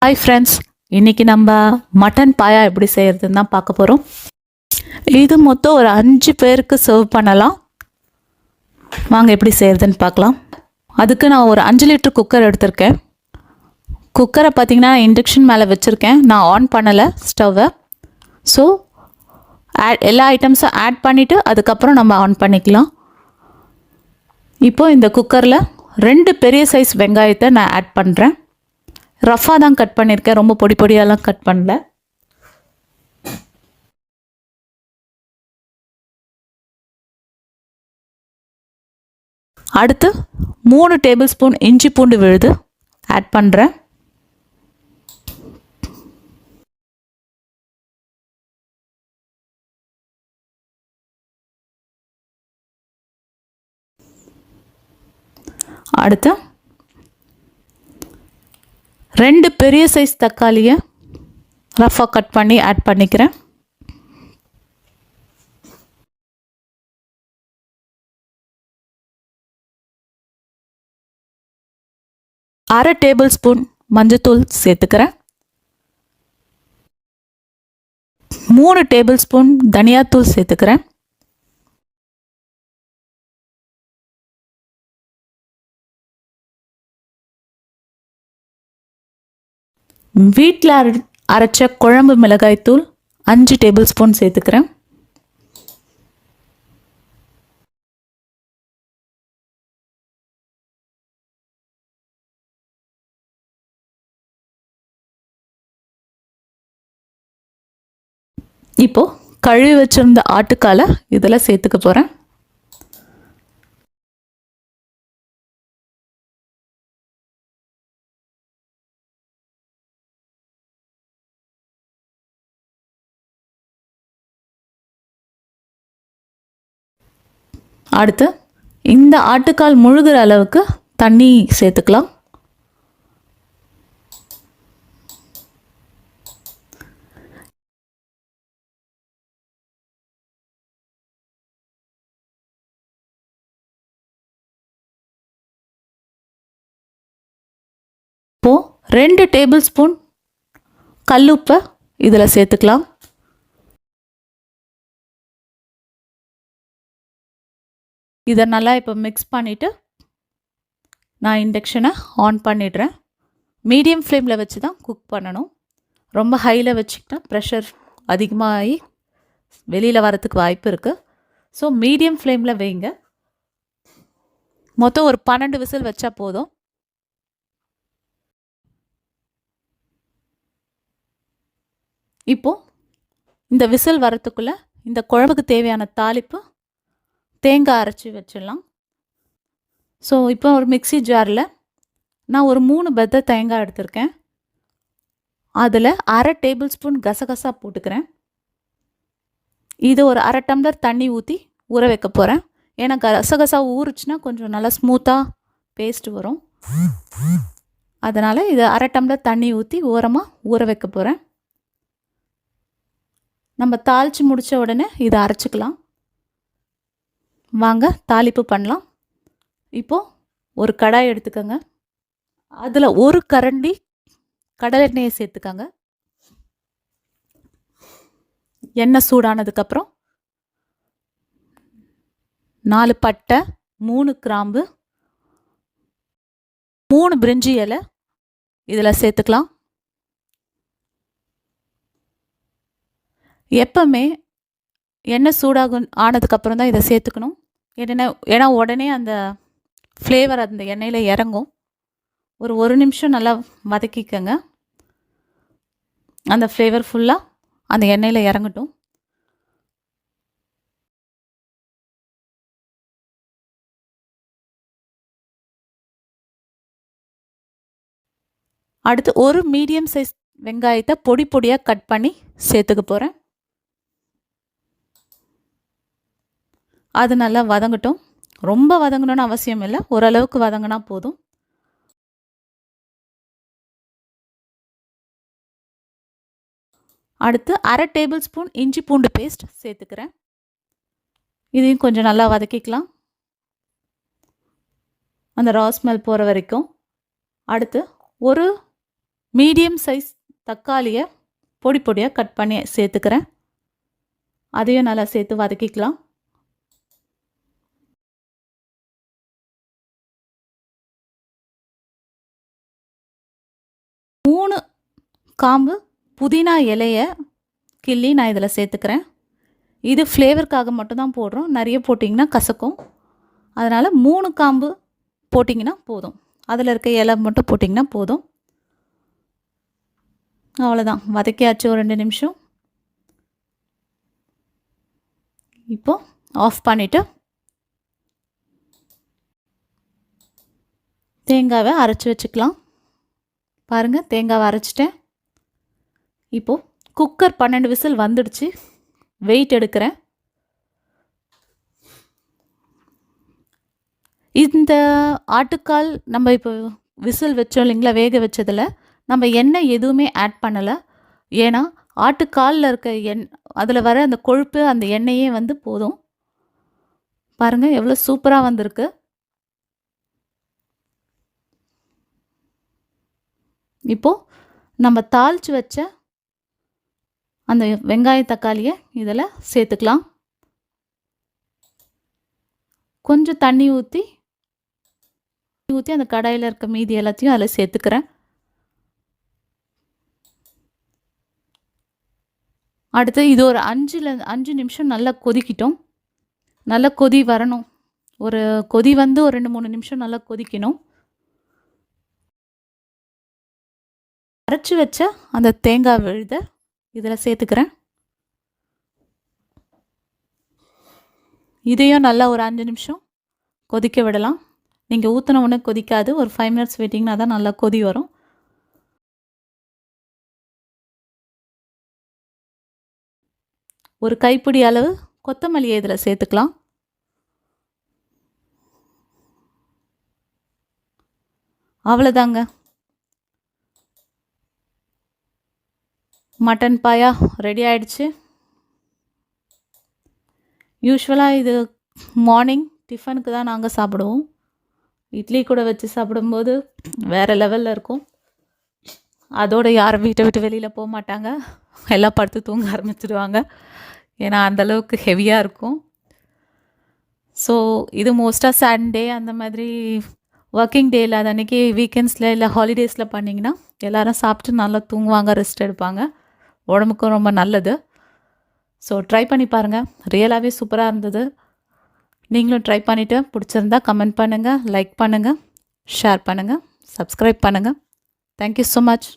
Hi friends, இன்றைக்கி நம்ம mutton பாயா எப்படி செய்கிறதுன்னு தான் பார்க்க போகிறோம். இது மொத்தம் ஒரு 5 பேருக்கு சர்வ் பண்ணலாம். வாங்க எப்படி செய்கிறதுன்னு பார்க்கலாம். அதுக்கு நான் ஒரு 5 லிட்டர் குக்கர் எடுத்திருக்கேன். குக்கரை பார்த்திங்கன்னா இண்டக்ஷன் மேலே வச்சுருக்கேன். நான் ஆன் பண்ணலை ஸ்டவ்வை. ஸோ எல்லா ஐட்டம்ஸும் ஆட் பண்ணிவிட்டு அதுக்கப்புறம் நம்ம ஆன் பண்ணிக்கலாம். இப்போது இந்த குக்கரில் 2 பெரிய சைஸ் வெங்காயத்தை நான் ஆட் பண்ணுறேன். ரஃபாக தான் கட் பண்ணியிருக்கேன், ரொம்ப பொடி பொடியாலாம் கட் பண்ணல. அடுத்து 3 டேபிள் ஸ்பூன் இஞ்சி பூண்டு விழுது ஆட் பண்ணுறேன். அடுத்து 2 பெரிய சைஸ் தக்காளியை ரஃபாக கட் பண்ணி ஆட் பண்ணிக்கிறேன். அரை டேபிள் ஸ்பூன் மஞ்சத்தூள் சேர்த்துக்கிறேன். 3 டேபிள் ஸ்பூன் தனியாத்தூள் சேர்த்துக்கிறேன். வீட்டில் அரைச்ச குழம்பு மிளகாய்த்தூள் 5 டேபிள் ஸ்பூன் சேர்த்துக்கிறேன். இப்போது கழுவி வச்சிருந்த ஆட்டுக்காலை இதில் சேர்த்துக்க போகிறேன். அடுத்து இந்த ஆட்டுக்கால் முழுகிற அளவுக்கு தண்ணி சேர்த்துக்கலாம். இப்போது 2 டேபிள் ஸ்பூன் கல்லுப்பை இதில் சேர்த்துக்கலாம். இதை நல்லா இப்போ மிக்ஸ் பண்ணிவிட்டு நான் இண்டக்ஷனை ஆன் பண்ணிடுறேன். மீடியம் ஃப்ளேமில் வச்சு தான் குக் பண்ணணும். ரொம்ப ஹையில் வச்சுக்கிட்டா ப்ரெஷர் அதிகமாகி வெளியில் வரத்துக்கு வாய்ப்பு இருக்குது. ஸோ மீடியம் ஃப்ளேமில் வைங்க. மொத்தம் ஒரு 12 விசில் வச்சா போதும். இப்போது இந்த விசில் வரத்துக்குள்ளே இந்த குழம்புக்கு தேவையான தாளிப்பு தேங்காய் அரைச்சி வச்சிடலாம். ஸோ இப்போ ஒரு மிக்சி ஜாரில் நான் ஒரு 3 பெத்த தேங்காய் எடுத்திருக்கேன். அதில் அரை டேபிள் ஸ்பூன் கசகசா போட்டுக்கிறேன். இது ஒரு அரை டம்ளர் தண்ணி ஊற்றி ஊற வைக்க போகிறேன். ஏன்னா கசகசா ஊறுச்சுன்னா கொஞ்சம் நல்லா ஸ்மூத்தாக பேஸ்ட் வரும். அதனால் இது அரை டம்ளர் தண்ணி ஊற்றி ஓரமாக ஊற வைக்க போகிறேன். நம்ம தாளித்து முடித்த உடனே இதை அரைச்சிக்கலாம். வாங்க தாளிப்பு பண்ணலாம். இப்போது ஒரு கடாய் எடுத்துக்கோங்க. அதில் ஒரு கரண்டி கடலெண்ணெயை சேர்த்துக்கோங்க. எண்ணெய் சூடானதுக்கப்புறம் 4 பட்டை, 3 கிராம்பு, 3 பிரிஞ்சி இலை இதில் சேர்த்துக்கலாம். எப்பவுமே எண்ணெய் ஆனதுக்கப்புறம் தான் இதை சேர்த்துக்கணும். ஏன்னா உடனே அந்த ஃப்ளேவர் அந்த எண்ணெயில் இறங்கும். ஒரு நிமிஷம் நல்லா வதக்கிக்கங்க. அந்த ஃப்ளேவர் ஃபுல்லாக அந்த எண்ணெயில் இறங்கட்டும். அடுத்து ஒரு மீடியம் சைஸ் வெங்காயத்தை பொடி பொடியாக கட் பண்ணி சேர்த்துக்க போகிறேன். அது நல்லா வதங்கட்டும். ரொம்ப வதங்கணும்னு அவசியம் இல்லை, ஓரளவுக்கு வதங்கினா போதும். அடுத்து அரை டேபிள் ஸ்பூன் இஞ்சி பூண்டு பேஸ்ட் சேர்த்துக்கிறேன். இதையும் கொஞ்சம் நல்லா வதக்கிக்கலாம், அந்த ரா ஸ்மெல் போகிற வரைக்கும். அடுத்து ஒரு மீடியம் சைஸ் தக்காளியை பொடி பொடியாக கட் பண்ணி சேர்த்துக்கிறேன். அதையும் நல்லா சேர்த்து வதக்கிக்கலாம். மூணு காம்பு புதினா இலையை கிள்ளி நான் இதில் சேர்த்துக்கிறேன். இது ஃப்ளேவருக்காக மட்டும்தான் போடுறோம். நிறைய போட்டிங்கன்னா கசக்கும். அதனால் 3 காம்பு போட்டிங்கன்னா போதும். அதில் இருக்க இலை மட்டும் போட்டிங்கன்னா போதும். அவ்வளோதான், வதக்கியாச்சு ஒரு 2 நிமிஷம். இப்போ ஆஃப் பண்ணிவிட்டு தேங்காவை அரைச்சி வச்சுக்கலாம். பாருங்கள், தேங்காவை அரைச்சிட்டேன். இப்போது குக்கர் 12 விசில் வந்துடுச்சு. வெயிட் எடுக்கிறேன். இந்த ஆட்டுக்கால் நம்ம இப்போ விசில் வச்சோம் இல்லைங்களா, வேக வச்சதில் நம்ம எண்ணெய் எதுவுமே ஆட் பண்ணலை. ஏன்னா ஆட்டுக்காலில் இருக்க அதில் வர அந்த கொழுப்பு, அந்த எண்ணெயே வந்து போதும். பாருங்கள் எவ்வளோ சூப்பராக வந்திருக்கு. இப்போது நம்ம தாளித்து வச்ச அந்த வெங்காய தக்காளியை இதில் சேர்த்துக்கலாம். கொஞ்சம் தண்ணி ஊற்றி அந்த கடாயில் இருக்க மீதி எல்லாத்தையும் அதில் சேர்த்துக்கிறேன். அடுத்து இது ஒரு 5 நிமிஷம் நல்லா கொதிக்கிட்டோம். நல்லா கொதி வரணும். ஒரு கொதி வந்து ஒரு 2-3 நிமிஷம் நல்லா கொதிக்கணும். அரைச்சி வச்ச அந்த தேங்காய் விழுதை இதில் சேர்த்துக்கிறேன். இதையும் நல்லா ஒரு 5 நிமிஷம் கொதிக்க விடலாம். நீங்கள் ஊற்றின உடனே கொதிக்காது. ஒரு 5 மினிட்ஸ் வெயிட்டிங்கன்னா தான் நல்லா கொதி வரும். ஒரு கைப்பிடி அளவு கொத்தமல்லியை இதில் சேர்த்துக்கலாம். அவ்வளோதாங்க, மட்டன் பாயா ரெடி ஆயிடுச்சு. யூஸ்வலாக இது மார்னிங் டிஃபனுக்கு தான் நாங்கள் சாப்பிடுவோம். இட்லி கூட வச்சு சாப்பிடும்போது வேறு லெவலில் இருக்கும். அதோடு யாரும் வீட்டை விட்டு வெளியில் போக மாட்டாங்க. எல்லாம் படுத்து தூங்க ஆரம்பிச்சிடுவாங்க. ஏன்னா அந்தளவுக்கு ஹெவியாக இருக்கும். ஸோ இது மோஸ்ட்டாக சண்டே அந்த மாதிரி ஒர்க்கிங் டே இல்லாத அன்றைக்கி, வீக்கெண்ட்ஸில் இல்லை ஹாலிடேஸில் பண்ணிங்கன்னா எல்லோரும் சாப்பிட்டு நல்லா தூங்குவாங்க, ரெஸ்ட் எடுப்பாங்க. உடம்புக்கும் ரொம்ப நல்லது. ஸோ ட்ரை பண்ணி பாருங்கள். ரியலாகவே சூப்பராக இருந்தது. நீங்களும் ட்ரை பண்ணிவிட்டு பிடிச்சிருந்தா கமெண்ட் பண்ணுங்கள், லைக் பண்ணுங்கள், ஷேர் பண்ணுங்கள், சப்ஸ்கிரைப் பண்ணுங்கள். Thank you so much.